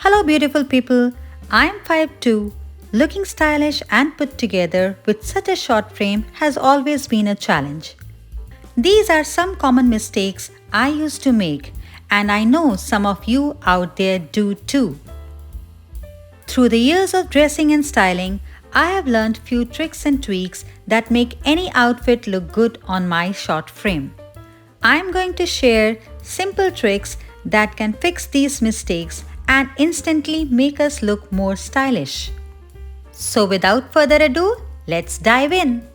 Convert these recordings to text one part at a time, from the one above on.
Hello beautiful people, I'm 5'2". Looking stylish and put together with such a short frame has always been a challenge. These are some common mistakes I used to make, and I know some of you out there do too. Through the years of dressing and styling, I have learned few tricks and tweaks that make any outfit look good on my short frame. I'm going to share simple tricks that can fix these mistakes and instantly make us look more stylish. So without further ado, let's dive in.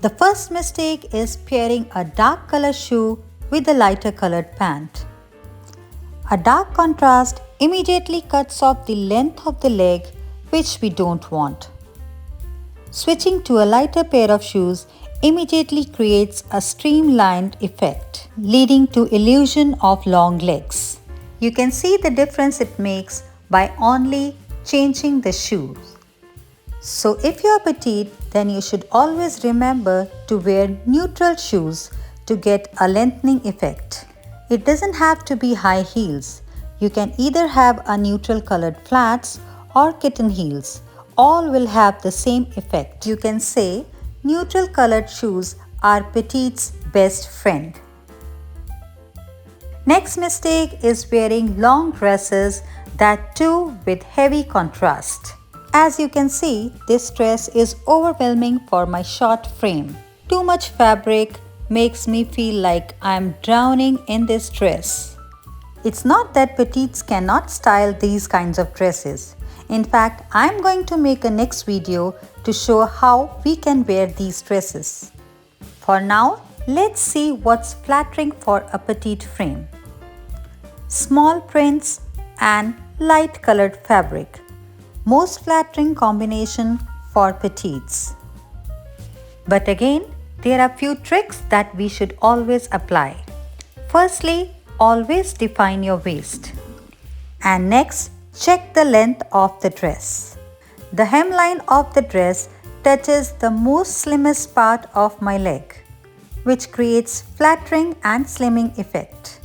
The first mistake is pairing a dark color shoe with a lighter colored pant. A dark contrast immediately cuts off the length of the leg, which we don't want. Switching to a lighter pair of shoes immediately creates a streamlined effect, leading to illusion of long legs. You can see the difference it makes by only changing the shoes. So if you are petite, then you should always remember to wear neutral shoes to get a lengthening effect. It doesn't have to be high heels. You can either have a neutral colored flats or kitten heels. All will have the same effect. You can say neutral colored shoes are petite's best friend. Next mistake is wearing long dresses, that too with heavy contrast. As you can see, this dress is overwhelming for my short frame. Too much fabric makes me feel like I'm drowning in this dress. It's not that petites cannot style these kinds of dresses. In fact, I'm going to make a next video to show how we can wear these dresses. For now, let's see what's flattering for a petite frame. Small prints and light colored fabric. Most flattering combination for petites. But again, there are few tricks that we should always apply. Firstly, always define your waist. And next, check the length of the dress. The hemline of the dress touches the most slimmest part of my leg, which creates flattering and slimming effect.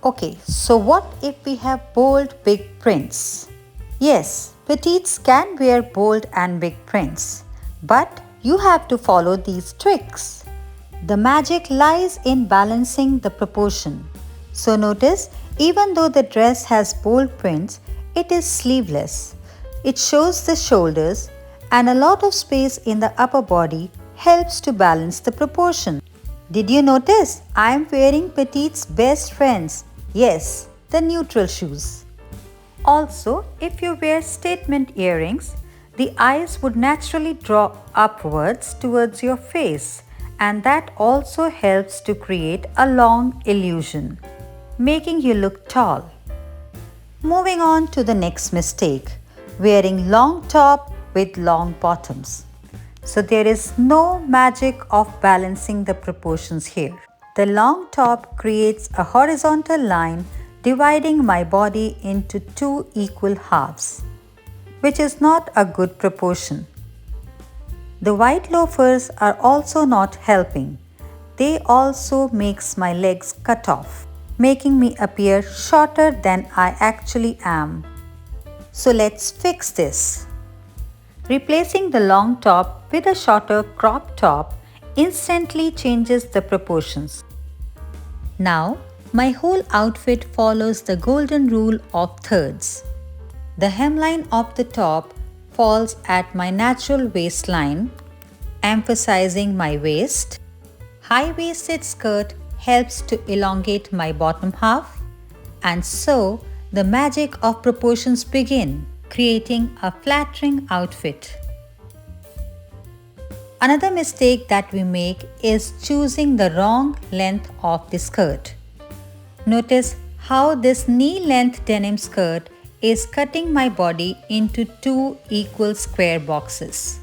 Okay, so what if we have bold big prints? Yes, petites can wear bold and big prints, but you have to follow these tricks. The magic lies in balancing the proportion. So notice, even though the dress has bold prints, it is sleeveless. It shows the shoulders, and a lot of space in the upper body helps to balance the proportion. Did you notice? I am wearing petite's best friends. Yes, the neutral shoes. Also, if you wear statement earrings, the eyes would naturally draw upwards towards your face, and that also helps to create a long illusion, making you look tall. Moving on to the next mistake, wearing long top with long bottoms. So there is no magic of balancing the proportions here. The long top creates a horizontal line dividing my body into two equal halves, which is not a good proportion. The white loafers are also not helping. They also makes my legs cut off, making me appear shorter than I actually am. So let's fix this. Replacing the long top with a shorter crop top instantly changes the proportions. Now, my whole outfit follows the golden rule of thirds. The hemline of the top falls at my natural waistline, emphasizing my waist. High-waisted skirt helps to elongate my bottom half, and so the magic of proportions begin, creating a flattering outfit. Another mistake that we make is choosing the wrong length of the skirt. Notice how this knee-length denim skirt is cutting my body into two equal square boxes.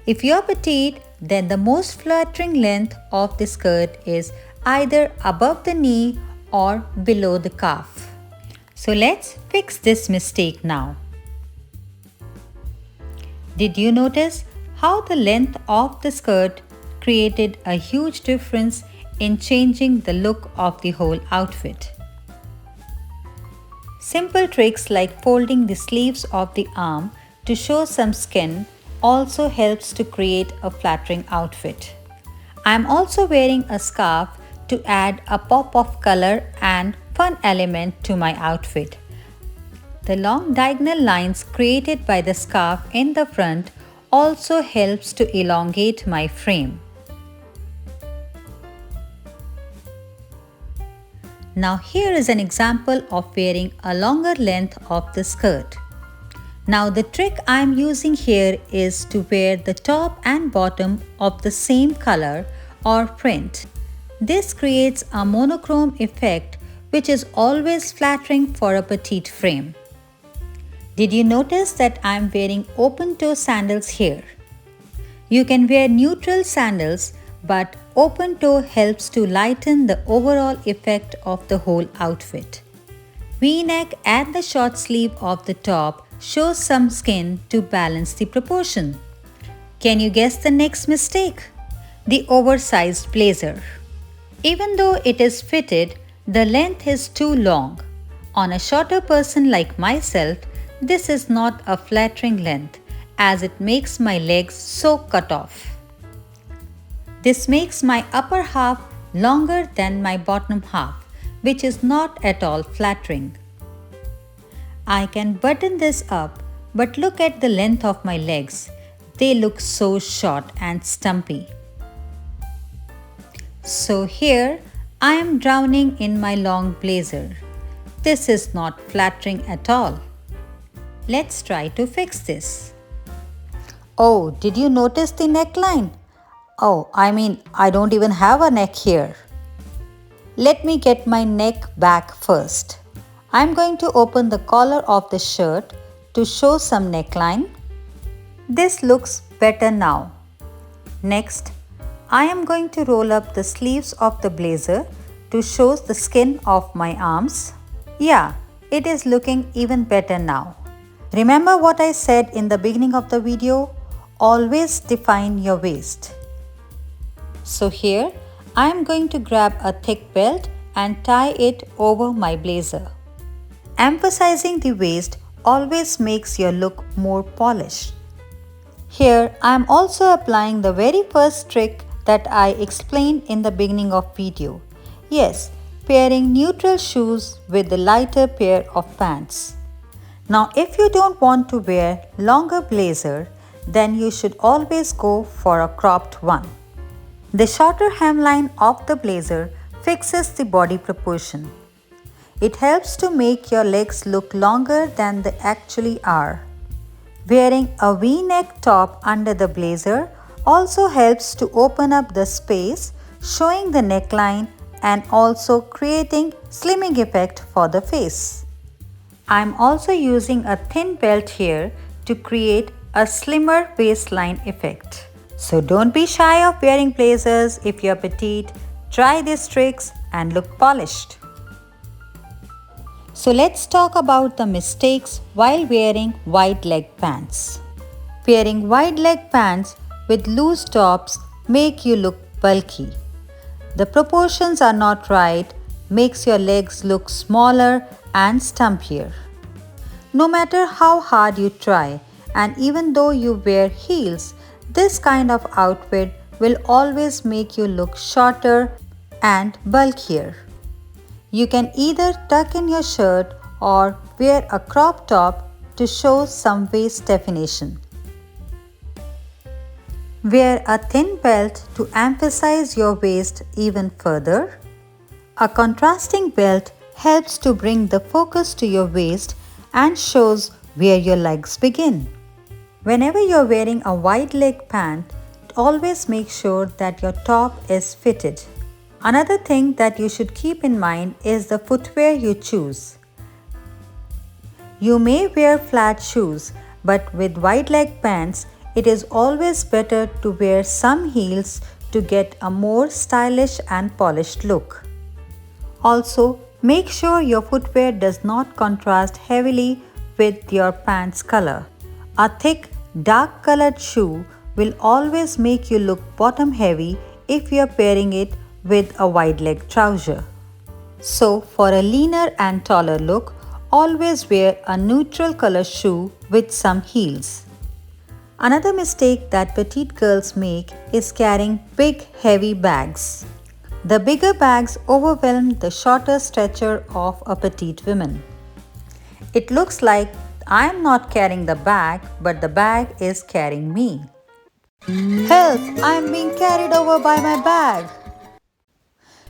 If you're petite, then the most flattering length of the skirt is either above the knee or below the calf. So let's fix this mistake now. Did you notice how the length of the skirt created a huge difference in changing the look of the whole outfit? Simple tricks like folding the sleeves of the arm to show some skin also helps to create a flattering outfit. I am also wearing a scarf to add a pop of color and fun element to my outfit. The long diagonal lines created by the scarf in the front also helps to elongate my frame. Now here is an example of wearing a longer length of the skirt. Now the trick I am using here is to wear the top and bottom of the same color or print. This creates a monochrome effect which is always flattering for a petite frame. Did you notice that I am wearing open-toe sandals here? You can wear neutral sandals, but open-toe helps to lighten the overall effect of the whole outfit. V-neck and the short sleeve of the top shows some skin to balance the proportion. Can you guess the next mistake? The oversized blazer. Even though it is fitted, the length is too long. On a shorter person like myself, this is not a flattering length as it makes my legs so cut off. This makes my upper half longer than my bottom half, which is not at all flattering. I can button this up, but look at the length of my legs. They look so short and stumpy. So here I am drowning in my long blazer. This is not flattering at all. Let's try to fix this. Oh, did you notice the neckline? I don't even have a neck here. Let me get my neck back first. I'm going to open the collar of the shirt to show some neckline. This looks better now. Next, I am going to roll up the sleeves of the blazer to show the skin of my arms. Yeah, it is looking even better now. Remember what I said in the beginning of the video? Always define your waist. So here, I am going to grab a thick belt and tie it over my blazer. Emphasizing the waist always makes your look more polished. Here, I am also applying the very first trick that I explained in the beginning of video. Yes, pairing neutral shoes with the lighter pair of pants. Now if you don't want to wear longer blazer, then you should always go for a cropped one. The shorter hemline of the blazer fixes the body proportion. It helps to make your legs look longer than they actually are. Wearing a V-neck top under the blazer also helps to open up the space, showing the neckline and also creating slimming effect for the face. I am also using a thin belt here to create a slimmer waistline effect. So don't be shy of wearing blazers if you're petite. Try these tricks and look polished. So let's talk about the mistakes while wearing wide leg pants. Wearing wide leg pants with loose tops make you look bulky. The proportions are not right, makes your legs look smaller and stumpier. No matter how hard you try, and even though you wear heels, this kind of outfit will always make you look shorter and bulkier. You can either tuck in your shirt or wear a crop top to show some waist definition. Wear a thin belt to emphasize your waist even further. A contrasting belt helps to bring the focus to your waist and shows where your legs begin. Whenever you're wearing a wide leg pant, always make sure that your top is fitted. Another thing that you should keep in mind is the footwear you choose. You may wear flat shoes, but with wide leg pants, it is always better to wear some heels to get a more stylish and polished look. Also, make sure your footwear does not contrast heavily with your pants color. A thick, dark colored shoe will always make you look bottom heavy if you are pairing it with a wide leg trouser. So, for a leaner and taller look, always wear a neutral color shoe with some heels. Another mistake that petite girls make is carrying big heavy bags. The bigger bags overwhelm the shorter stature of a petite woman. It looks like I am not carrying the bag, but the bag is carrying me. Help! I am being carried over by my bag.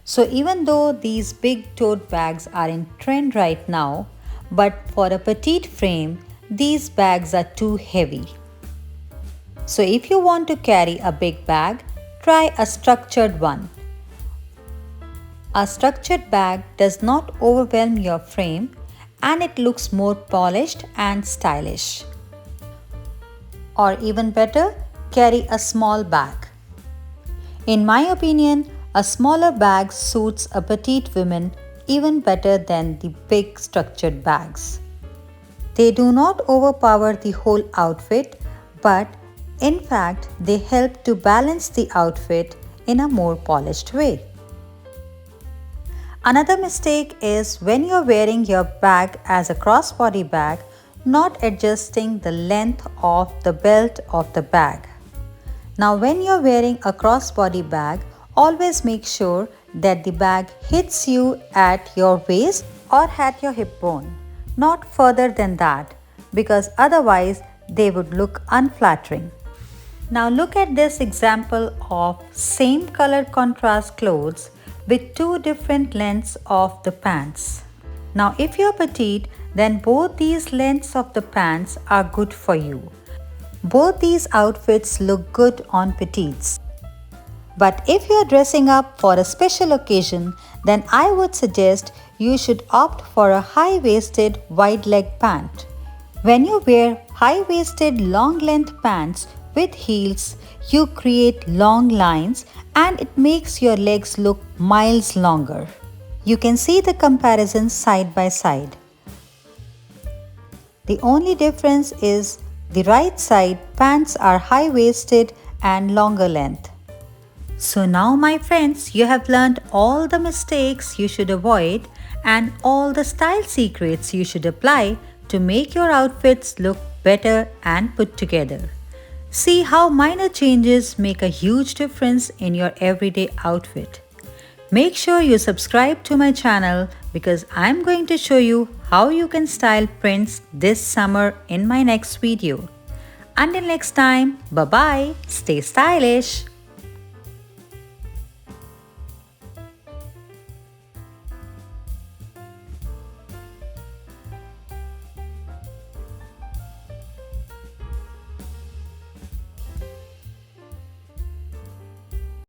So even though these big tote bags are in trend right now, but for a petite frame, these bags are too heavy. So if you want to carry a big bag, try a structured one. A structured bag does not overwhelm your frame and it looks more polished and stylish. Or even better, carry a small bag. In my opinion, a smaller bag suits a petite woman even better than the big structured bags. They do not overpower the whole outfit, but in fact, they help to balance the outfit in a more polished way. Another mistake is when you're wearing your bag as a crossbody bag, not adjusting the length of the belt of the bag. Now when you're wearing a crossbody bag, always make sure that the bag hits you at your waist or at your hip bone, not further than that, because otherwise they would look unflattering. Now look at this example of same color contrast clothes with two different lengths of the pants. Now if you're petite, then both these lengths of the pants are good for you. Both these outfits look good on petites. But if you're dressing up for a special occasion, then I would suggest you should opt for a high-waisted wide leg pant. When you wear high-waisted long length pants with heels, you create long lines and it makes your legs look miles longer. You can see the comparison side by side. The only difference is the right side pants are high-waisted and longer length. So now my friends, you have learned all the mistakes you should avoid and all the style secrets you should apply to make your outfits look better and put together. See how minor changes make a huge difference in your everyday outfit. Make sure you subscribe to my channel because I'm going to show you how you can style prints this summer in my next video. Until next time, bye bye, stay stylish.